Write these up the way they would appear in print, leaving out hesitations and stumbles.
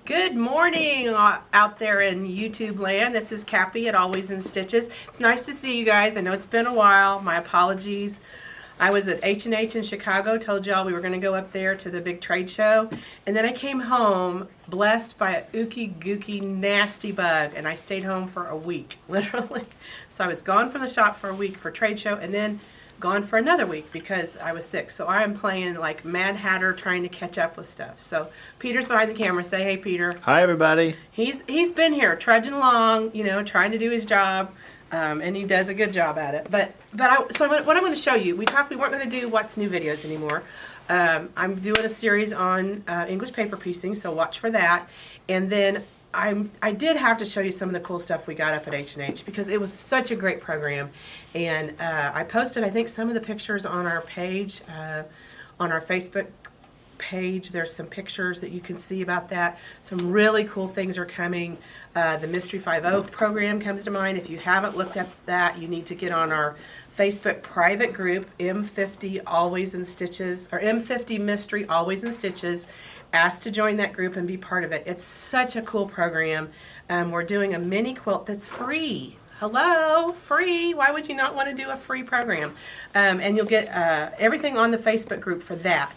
Good morning out there in YouTube land. This is Cappy at Always in Stitches. It's nice to see you guys. I know it's been a while. My apologies. I was at H&H in Chicago, told y'all we were going to go up there to the big trade show, and then I came home blessed by a ooky gooky nasty bug, and I stayed home for a week, literally. So I was gone from the shop for a week for trade show, and then gone for another week because I was sick. So I am playing like Mad Hatter trying to catch up with stuff. So Peter's behind the camera. Say hey, Peter. Hi, everybody. He's been here trudging along, you know, trying to do his job. And he does a good job at it. What I'm going to show you, we weren't going to do What's New videos anymore. I'm doing a series on English paper piecing, so watch for that. And then I did have to show you some of the cool stuff we got up at H&H because it was such a great program. And I posted, I think, some of the pictures on our page, on our Facebook page. There's some pictures that you can see about that. Some really cool things are coming. The Mystery 5.0 program comes to mind. If you haven't looked at that, you need to get on our Facebook private group, M50 Always in Stitches, or M50 Mystery Always in Stitches. Ask to join that group and be part of it. It's such a cool program. We're doing a mini quilt that's free. Hello, free. Why would you not want to do a free program? And you'll get everything on the Facebook group for that.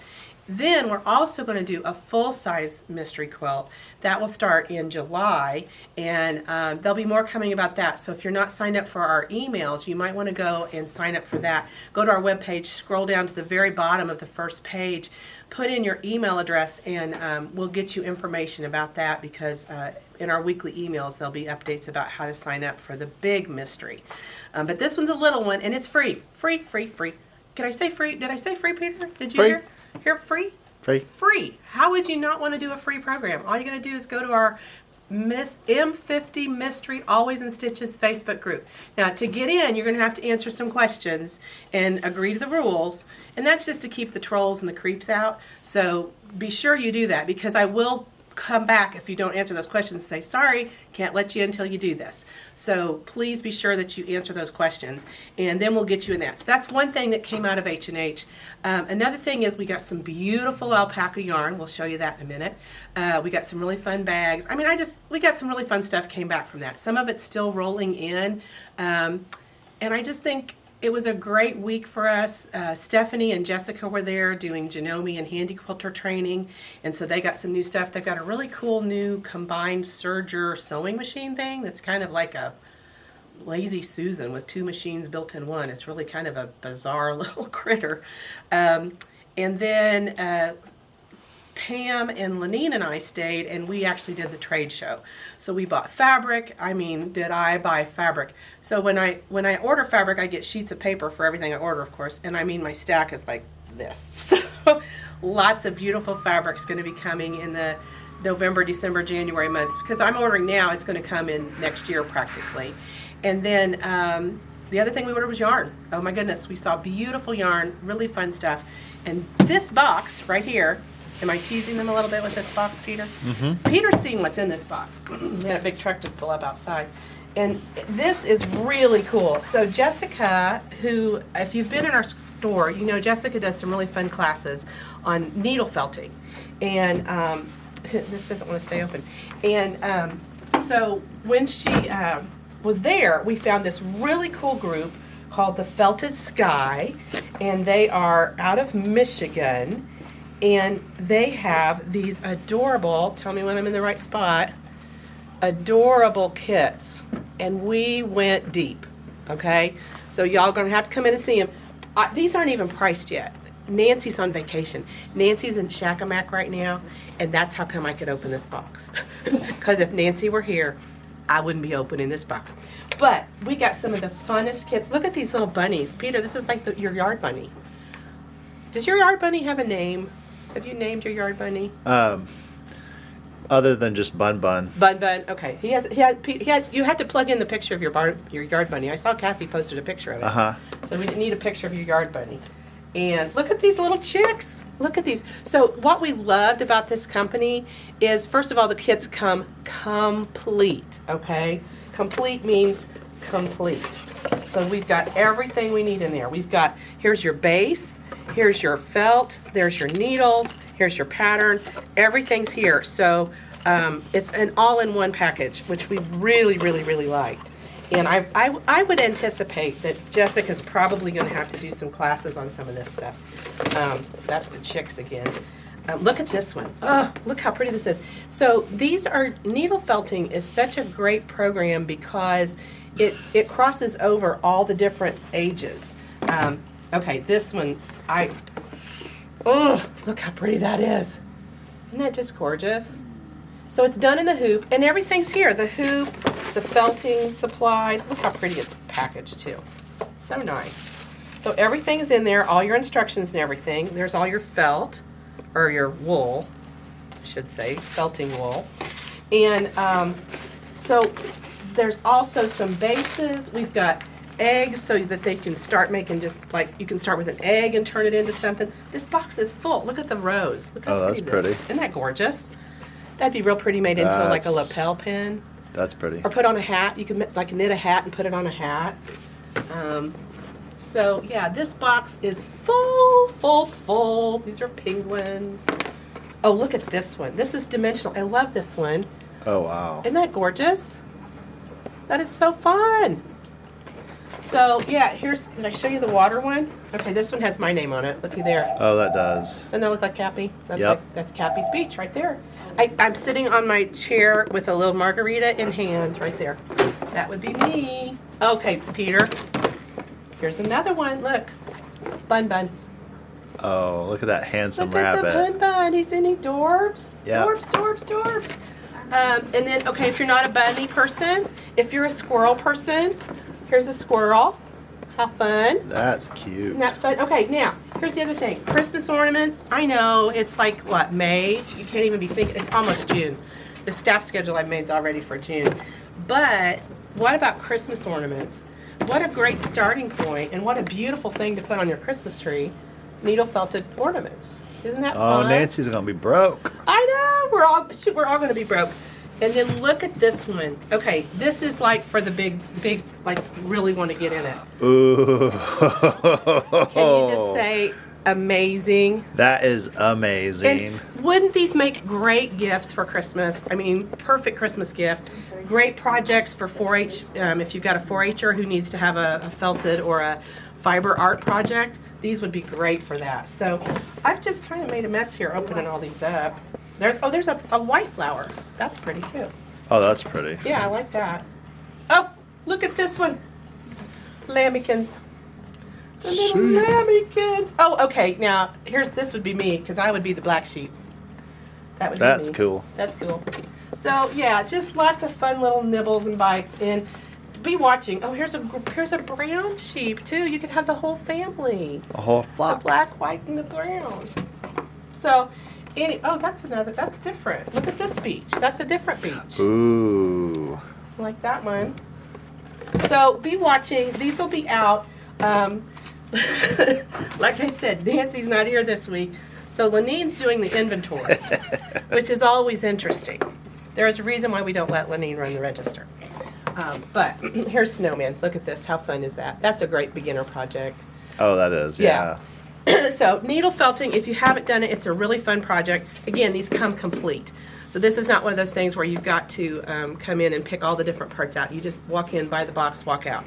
Then we're also going to do a full-size mystery quilt. That will start in July, and there'll be more coming about that. So if you're not signed up for our emails, you might want to go and sign up for that. Go to our webpage, scroll down to the very bottom of the first page, put in your email address, and we'll get you information about that because in our weekly emails there'll be updates about how to sign up for the big mystery. But this one's a little one, and it's free. Free. Can I say free? Did I say free, Peter? Did you Free. hear? Here, free? Free. Free. How would you not want to do a free program? All you got to do is go to our M50 Mystery Always in Stitches Facebook group. Now, to get in, you're going to have to answer some questions and agree to the rules, and that's just to keep the trolls and the creeps out. So be sure you do that because I will come back if you don't answer those questions and say, sorry, can't let you in until you do this. So please be sure that you answer those questions, and then we'll get you in that. So that's one thing that came out of H&H. Another thing is we got some beautiful alpaca yarn. We'll show you that in a minute. We got some really fun bags. I mean, we got some really fun stuff came back from that. Some of it's still rolling in, and I just think it was a great week for us. Stephanie and Jessica were there doing Janome and Handy Quilter training, and so they got some new stuff. They've got a really cool new combined serger sewing machine thing that's kind of like a Lazy Susan with two machines built in one. It's really kind of a bizarre little critter. And then Pam and Lenine and I stayed, and we actually did the trade show. So we bought fabric. I mean, did I buy fabric? So when I order fabric, I get sheets of paper for everything I order, of course, and I mean my stack is like this. So lots of beautiful fabric's going to be coming in the November, December, January months because I'm ordering now. It's going to come in next year practically. And then the other thing we ordered was yarn. Oh my goodness, we saw beautiful yarn, really fun stuff. And this box right here, am I teasing them a little bit with this box, Peter? Mm-hmm. Peter's seen what's in this box. We had a big truck just pull up outside. And this is really cool. So Jessica, who, if you've been in our store, you know Jessica does some really fun classes on needle felting. And this doesn't want to stay open. And so when she was there, we found this really cool group called the Felted Sky. And they are out of Michigan. And they have these adorable, tell me when I'm in the right spot, adorable kits. And we went deep, okay? So y'all gonna have to come in and see them. These aren't even priced yet. Nancy's on vacation. Nancy's in Shakamak right now, and that's how come I could open this box. Because if Nancy were here, I wouldn't be opening this box. But we got some of the funnest kits. Look at these little bunnies. Peter, this is like your yard bunny. Does your yard bunny have a name? Have you named your yard bunny? Other than just Bun Bun. Bun Bun. Okay. He has. You had to plug in the picture of your yard bunny. I saw Kathy posted a picture of it. Uh-huh. So we need a picture of your yard bunny. And look at these little chicks. Look at these. So what we loved about this company is, first of all, the kits come complete. Okay. Complete means complete. So we've got everything we need in there. Here's your base, here's your felt, there's your needles, here's your pattern, everything's here. So it's an all-in-one package, which we really, really, really liked. And I would anticipate that Jessica's probably going to have to do some classes on some of this stuff. That's the chicks again. Look at this one. Oh, look how pretty this is. So these are, needle felting is such a great program because it crosses over all the different ages. Okay, this one, look how pretty that is. Isn't that just gorgeous? So it's done in the hoop, and everything's here. The hoop, the felting supplies. Look how pretty it's packaged too. So nice. So everything's in there, all your instructions and everything. There's all your felt, or your wool, I should say, felting wool. And so there's also some bases. We've got eggs so that they can start making, just like you can start with an egg and turn it into something. This box is full. Look at the rows. Look how pretty this is. Isn't that gorgeous? That'd be real pretty made into like a lapel pin. That's pretty. Or put on a hat. You can like knit a hat and put it on a hat. So yeah, this box is full, full, full. These are penguins. Oh, look at this one. This is dimensional. I love this one. Oh, wow. Isn't that gorgeous? That is so fun. So yeah, did I show you the water one? Okay, this one has my name on it. Looky there. Oh, that does. Doesn't that look like Cappy? Yep. That's Cappy's beach right there. I'm sitting on my chair with a little margarita in hand right there. That would be me. Okay, Peter. Here's another one. Look. Bun Bun. Oh, look at that handsome Look rabbit. at the Bun Bun. He's in Dorbs. Yep. Dorbs. And then, okay, if you're not a bunny person, if you're a squirrel person, here's a squirrel. How fun. That's cute. Isn't that fun? Okay, now, here's the other thing. Christmas ornaments. I know, it's like, what, May? You can't even be thinking. It's almost June. The staff schedule I've made is already for June. But what about Christmas ornaments? What a great starting point, and what a beautiful thing to put on your Christmas tree. Needle felted ornaments. Isn't that fun? Oh, Nancy's going to be broke. I know. We're all going to be broke. And then look at this one. Okay, this is like for the big, like really want to get in it. Ooh. Can you just say amazing? That is amazing. And wouldn't these make great gifts for Christmas? I mean, perfect Christmas gift. Great projects for 4-H. If you've got a 4-H'er who needs to have a felted or a fiber art project, these would be great for that. So I've just kind of made a mess here opening all these up. There's a white flower. That's pretty too. Oh, that's pretty. Yeah, I like that. Oh, look at this one. Lambikins. The little lambikins. Oh, okay. Now, this would be me, because I would be the black sheep. That would be me. That's cool. That's cool. So, yeah, just lots of fun little nibbles and bites. And be watching. Oh, here's a brown sheep, too. You could have the whole family. A whole flock. The black, white, and the brown. So, that's different. Look at this beach. That's a different beach. Ooh. I like that one. So be watching. These will be out. Like I said, Nancy's not here this week. So Lanine's doing the inventory, which is always interesting. There is a reason why we don't let Lanine run the register. But here's Snowman. Look at this. How fun is that? That's a great beginner project. Oh, that is, yeah. So needle felting, if you haven't done it, it's a really fun project. Again, these come complete. So this is not one of those things where you've got to come in and pick all the different parts out. You just walk in, buy the box, walk out.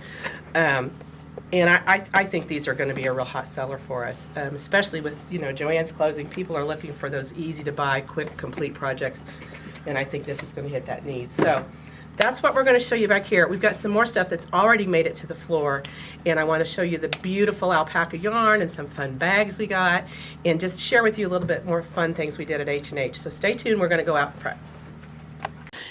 And I think these are going to be a real hot seller for us, especially with Joann's closing. People are looking for those easy to buy, quick, complete projects, and I think this is going to hit that need. So that's what we're going to show you back here. We've got some more stuff that's already made it to the floor, and I want to show you the beautiful alpaca yarn and some fun bags we got, and just share with you a little bit more fun things we did at H&H. So stay tuned. We're going to go out front.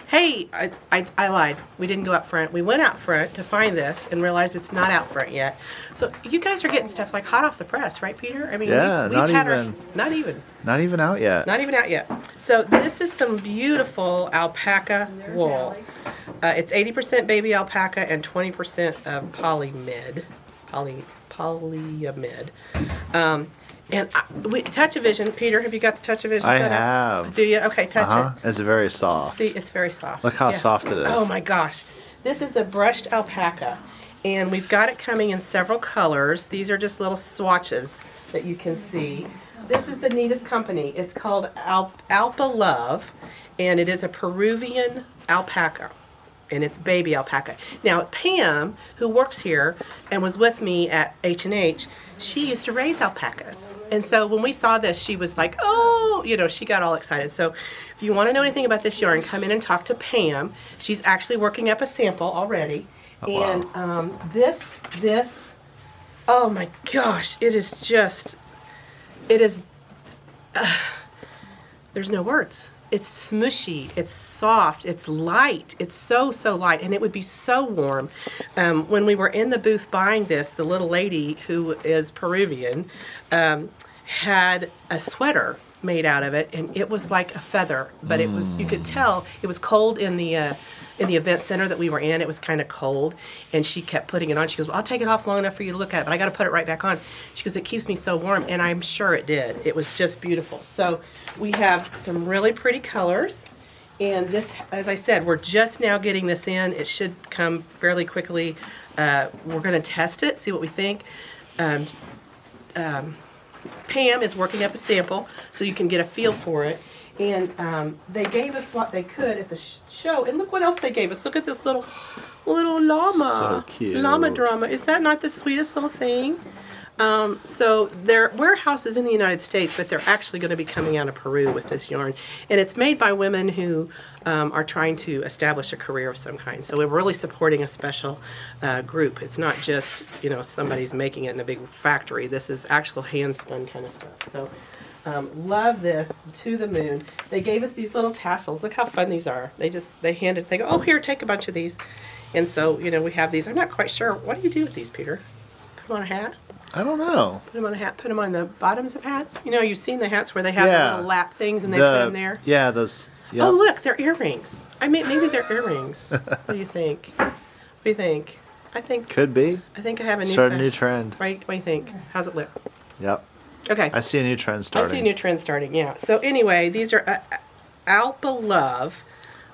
Hey, I lied. We didn't go out front. We went out front to find this and realized it's not out front yet. So you guys are getting stuff like hot off the press, right, Peter? I mean, yeah, not even out yet. Not even out yet. So this is some beautiful alpaca wool. It's 80% baby alpaca and 20% polyamide. And Touch of Vision, Peter, have you got the Touch of Vision I set up? have. Do you? Okay, touch it. It's very soft. See, it's very soft. Look how soft it is. Oh my gosh. This is a brushed alpaca. And we've got it coming in several colors. These are just little swatches that you can see. This is the neatest company. It's called Alpa Love, and it is a Peruvian alpaca. And it's baby alpaca. Now, Pam, who works here and was with me at H&H, she used to raise alpacas. And so when we saw this, she was like, oh, you know, she got all excited. So if you want to know anything about this yarn, come in and talk to Pam. She's actually working up a sample already. Oh, wow. And this, oh my gosh, it is just, there's no words. It's smushy, it's soft, it's light, it's so light, and it would be so warm. When we were in the booth buying this, the little lady who is Peruvian had a sweater made out of it, and it was like a feather, but it was, you could tell, it was cold in the event center that we were in. It was kind of cold, and she kept putting it on. She goes, well, I'll take it off long enough for you to look at it, but I got to put it right back on. She goes, it keeps me so warm, and I'm sure it did. It was just beautiful. So we have some really pretty colors, and this, as I said, we're just now getting this in. It should come fairly quickly. We're going to test it, see what we think. Pam is working up a sample so you can get a feel for it. And they gave us what they could at the show. And look what else they gave us. Look at this little llama. So cute. Llama drama. Is that not the sweetest little thing? So their warehouse is in the United States, but they're actually going to be coming out of Peru with this yarn. And it's made by women who are trying to establish a career of some kind. So we're really supporting a special group. It's not just, you know, somebody's making it in a big factory. This is actual hand-spun kind of stuff. So love this to the moon. They gave us these little tassels. Look how fun these are. They go, oh, here, take a bunch of these. And so, you know, we have these. I'm not quite sure. What do you do with these, Peter? Put them on a hat? I don't know. Put them on a hat. Put them on the bottoms of hats. You know, you've seen the hats where they have the little lap things and they put them there. Yeah, those. Yep. Oh, look, they're earrings. I mean, maybe they're earrings. What do you think? What do you think? I think Could be. I think I have a new Start a new trend. Right? What do you think? How's it look? Yep. Okay. I see a new trend starting. I see a new trend starting, yeah. So anyway, these are Alpa Love.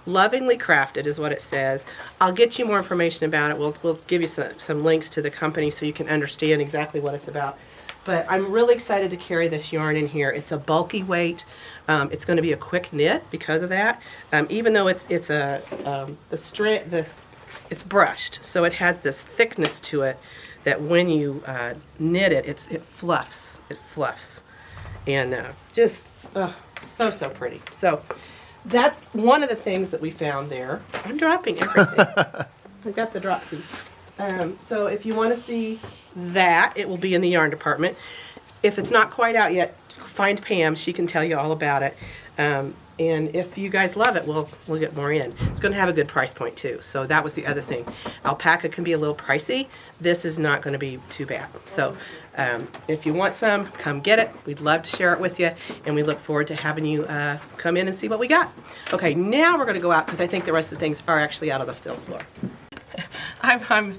Lovingly crafted is what it says. I'll get you more information about it. We'll give you some links to the company so you can understand exactly what it's about. But I'm really excited to carry this yarn in here. It's a bulky weight. It's going to be a quick knit because of that. Even though it's brushed, so it has this thickness to it that when you knit it, it fluffs. It fluffs, and just so pretty. So that's one of the things that we found there. I'm dropping everything. I've got the dropsies. So if you want to see that, it will be in the yarn department. If it's not quite out yet, find Pam. She can tell you all about it. And if you guys love it, we'll get more in. It's going to have a good price point too. So that was the other thing. Alpaca can be a little pricey. This is not going to be too bad. So if you want some, come get it. We'd love to share it with you, and we look forward to having you come in and see what we got. Okay, now we're going to go out because I think the rest of the things are actually out on the still floor. I'm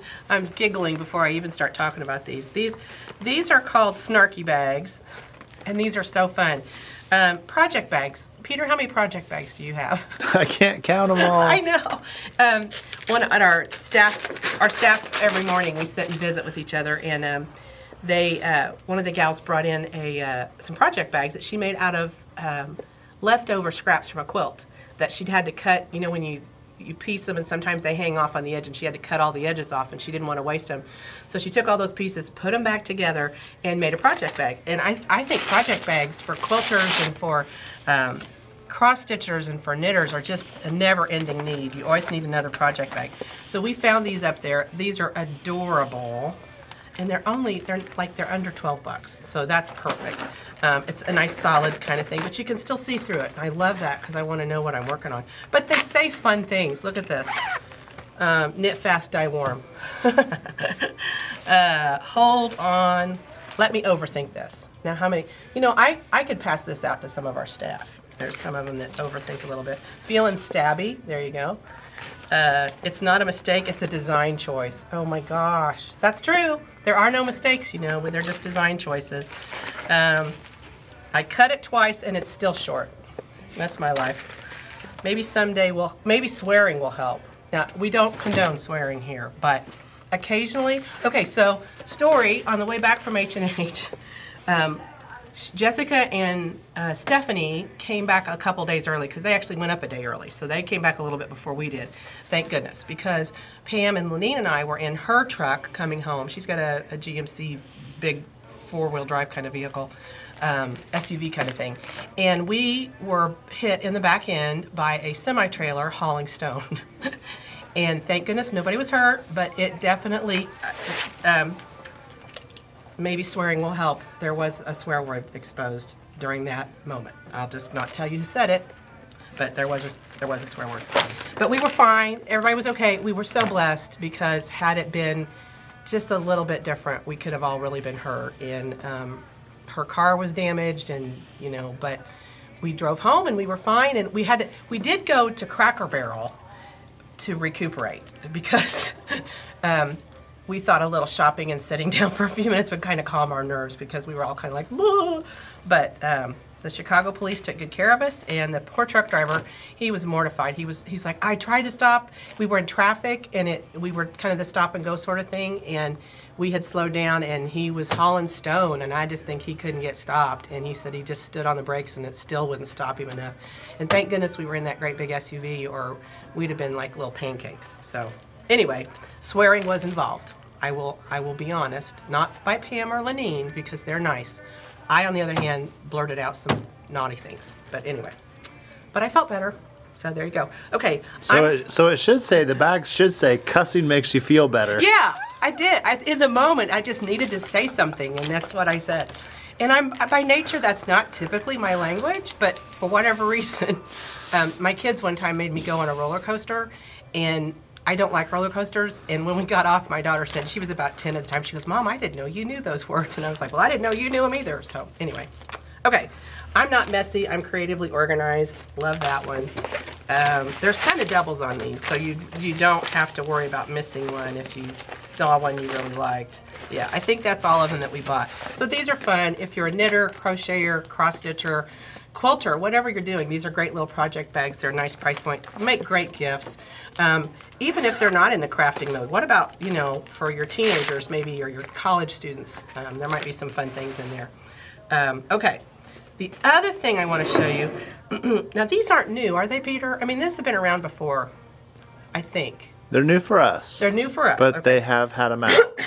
giggling before I even start talking about these. These are called Snarky bags, and these are so fun. Project bags. Peter, how many project bags do you have? I can't count them all. I know. One at our staff every morning we sit and visit with each other, and one of the gals brought in some project bags that she made out of leftover scraps from a quilt that she'd had to cut. You know, when you piece them and sometimes they hang off on the edge, and she had to cut all the edges off, and she didn't want to waste them. So she took all those pieces, put them back together, and made a project bag. And I think project bags for quilters and for cross stitchers and for knitters are just a never-ending need. You always need another project bag. So we found these up there. These are adorable. And they're under $12, so that's perfect. It's a nice solid kind of thing, but you can still see through it. I love that because I want to know what I'm working on. But they say fun things. Look at this. Knit fast, dye warm. Hold on. Let me overthink this. Now how many, you know, I could pass this out to some of our staff. There's some of them that overthink a little bit. Feeling stabby, there you go. It's not a mistake, it's a design choice. Oh my gosh, that's true. There are no mistakes, you know, they're just design choices. I cut it twice and it's still short. That's my life. Maybe someday maybe swearing will help. Now, we don't condone swearing here, but occasionally. Okay, so story on the way back from H&H. Jessica and Stephanie came back a couple days early because they actually went up a day early. So they came back a little bit before we did, thank goodness, because Pam and Lenine and I were in her truck coming home. She's got a GMC big four-wheel drive kind of vehicle, SUV kind of thing. And we were hit in the back end by a semi-trailer hauling stone. And thank goodness nobody was hurt, but it definitely, maybe swearing will help. There was a swear word exposed during that moment. I'll just not tell you who said it, but there was a swear word. But we were fine. Everybody was okay. We were so blessed because had it been just a little bit different, we could have all really been hurt. And her car was damaged, and but we drove home and we were fine. And we did go to Cracker Barrel to recuperate because we thought a little shopping and sitting down for a few minutes would kind of calm our nerves because we were all kind of like, whoa. But the Chicago police took good care of us, and the poor truck driver, he was mortified. He's like, I tried to stop. We were in traffic, and we were kind of the stop and go sort of thing, and we had slowed down, and he was hauling stone, and I just think he couldn't get stopped. And he said he just stood on the brakes, and it still wouldn't stop him enough. And thank goodness we were in that great big SUV, or we'd have been like little pancakes. So anyway, swearing was involved. I will be honest, not by Pam or Lenine because they're nice. I, on the other hand, blurted out some naughty things. But anyway, but I felt better. So there you go. Okay. So it should say, the bag should say, cussing makes you feel better. Yeah, I did. In the moment, I just needed to say something, and that's what I said. And by nature, that's not typically my language, but for whatever reason, my kids one time made me go on a roller coaster, and I don't like roller coasters, and when we got off, my daughter said, she was about 10 at the time, she goes, Mom, I didn't know you knew those words. And I was like, well, I didn't know you knew them either. So anyway, okay, I'm not messy, I'm creatively organized. Love that one. There's kind of doubles on these, so you don't have to worry about missing one if you saw one you really liked. Yeah, I think that's all of them that we bought. So these are fun if you're a knitter, crocheter, cross-stitcher, quilter, whatever you're doing. These are great little project bags. They're a nice price point. Make great gifts. Even if they're not in the crafting mode. What about, for your teenagers maybe, or your college students? There might be some fun things in there. Okay. The other thing I want to show you, now these aren't new, are they, Peter? I mean, this has been around before, I think. They're new for us. They're new for us. But okay. they have had them out.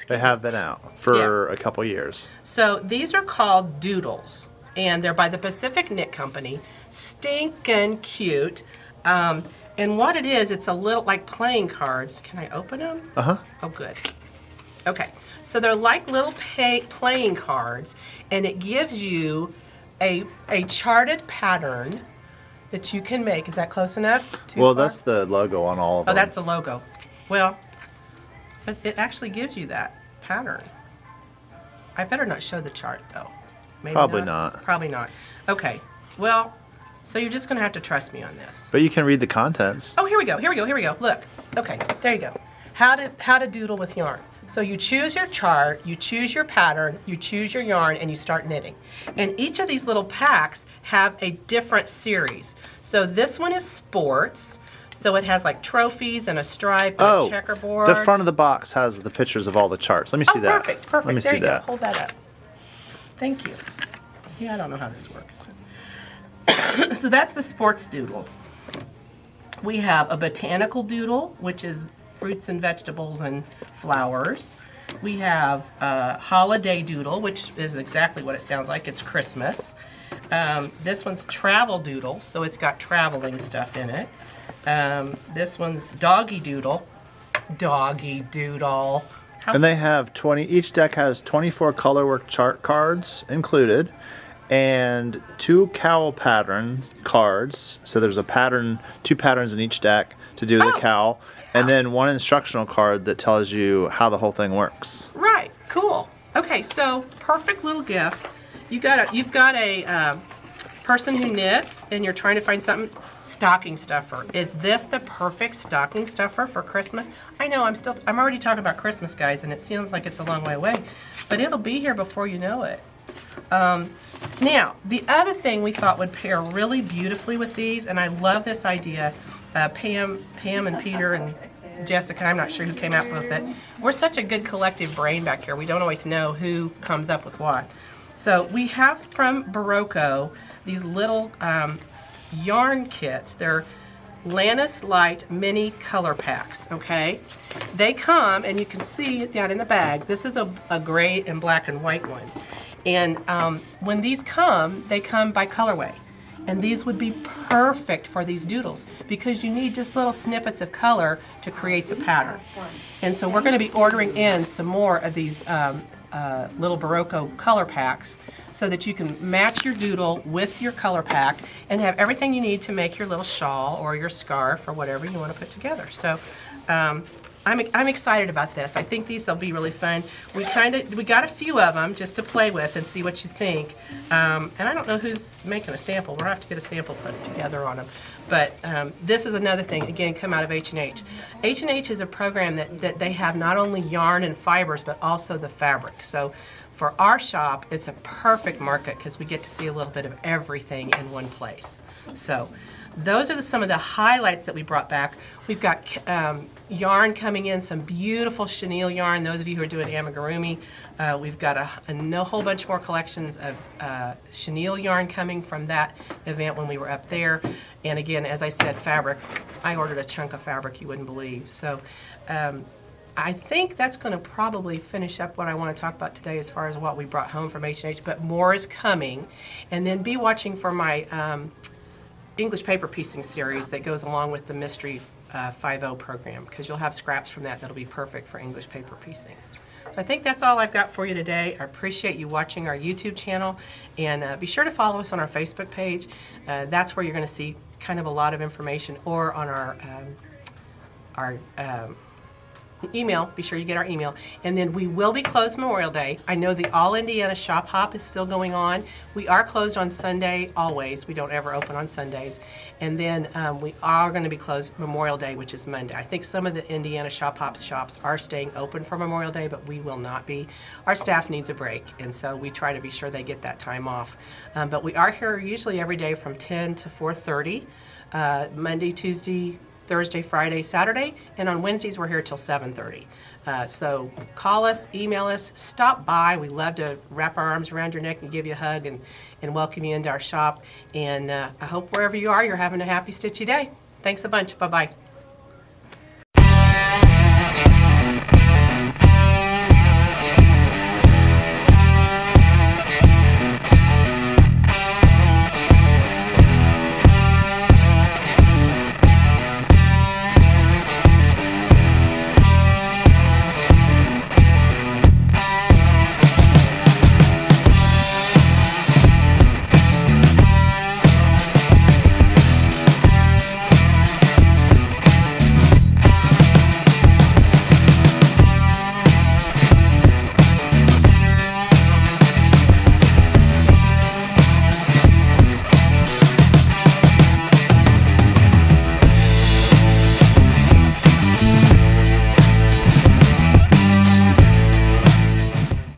They have been out for a couple years. So these are called doodles, and they're by the Pacific Knit Company. Stinkin' cute. And what it is, it's a little like playing cards. Can I open them? Uh-huh. Oh, good. Okay. So they're like little playing cards, and it gives you a charted pattern that you can make. Is that close enough? Well, that's the logo on all of them. Oh, that's the logo. Well, but it actually gives you that pattern. I better not show the chart, though. Maybe Probably not. Probably not. Okay. Well, so you're just going to have to trust me on this. But you can read the contents. Oh, here we go. Look. Okay, there you go. How to doodle with yarn. So you choose your chart, you choose your pattern, you choose your yarn, and you start knitting. And each of these little packs have a different series. So this one is sports. So it has like trophies and a stripe and a checkerboard. The front of the box has the pictures of all the charts. Let me see that. Perfect. Let me there see you that. Go. Hold that up. Thank you. See, I don't know how this works. So that's the sports doodle. We have a botanical doodle, which is fruits and vegetables and flowers. We have a holiday doodle, which is exactly what it sounds like. It's Christmas. This one's travel doodle, so it's got traveling stuff in it. This one's doggy doodle. Doggy doodle. And they have each deck has 24 colorwork chart cards included, and 2 cowl pattern cards. So there's a pattern, 2 patterns in each deck to do the cowl, and then 1 instructional card that tells you how the whole thing works. Right, cool. Okay, so perfect little gift. You've got a person who knits, and you're trying to find something. Stocking stuffer. Is this the perfect stocking stuffer for Christmas? I know I'm already talking about Christmas, guys, and it sounds like it's a long way away, but it'll be here before you know it. Now, the other thing we thought would pair really beautifully with these, and I love this idea, Pam and Peter and Jessica, I'm not sure who came up with it. We're such a good collective brain back here. We don't always know who comes up with what. So we have from Barocco these little yarn kits. They're Lannis Light mini color packs, okay? They come, and you can see down in the bag, this is a gray and black and white one. And when these come, they come by colorway. And these would be perfect for these doodles because you need just little snippets of color to create the pattern. And so we're going to be ordering in some more of these little Barocco color packs so that you can match your doodle with your color pack and have everything you need to make your little shawl or your scarf or whatever you want to put together. So I'm excited about this. I think these will be really fun. We got a few of them just to play with and see what you think. And I don't know who's making a sample. We're gonna have to get a sample put together on them. But this is another thing, again, come out of H&H. H&H is a program that they have not only yarn and fibers, but also the fabric. So for our shop, it's a perfect market because we get to see a little bit of everything in one place. So those are some of the highlights that we brought back. We've got yarn coming in, some beautiful chenille yarn. Those of you who are doing amigurumi, we've got a whole bunch more collections of chenille yarn coming from that event when we were up there. And again, as I said, fabric. I ordered a chunk of fabric you wouldn't believe. So I think that's going to probably finish up what I want to talk about today as far as what we brought home from H&H, but more is coming. And then be watching for my English paper piecing series that goes along with the Mystery 5.0 program, because you'll have scraps from that that'll be perfect for English paper piecing. So I think that's all I've got for you today. I appreciate you watching our YouTube channel, and be sure to follow us on our Facebook page. That's where you're going to see kind of a lot of information, or on our email. Be sure you get our email. And then we will be closed Memorial Day. I know the All Indiana Shop Hop is still going on. We are closed on Sunday always. We don't ever open on Sundays. And then we are going to be closed Memorial Day, which is Monday. I think some of the Indiana Shop Hop shops are staying open for Memorial Day, but we will not be. Our staff needs a break, and so we try to be sure they get that time off. But we are here usually every day from 10 to 4:30, Monday, Tuesday, Thursday, Friday, Saturday, and on Wednesdays we're here till 7:30. So call us, email us, stop by. We love to wrap our arms around your neck and give you a hug and welcome you into our shop. And I hope wherever you are, you're having a happy, stitchy day. Thanks a bunch. Bye-bye.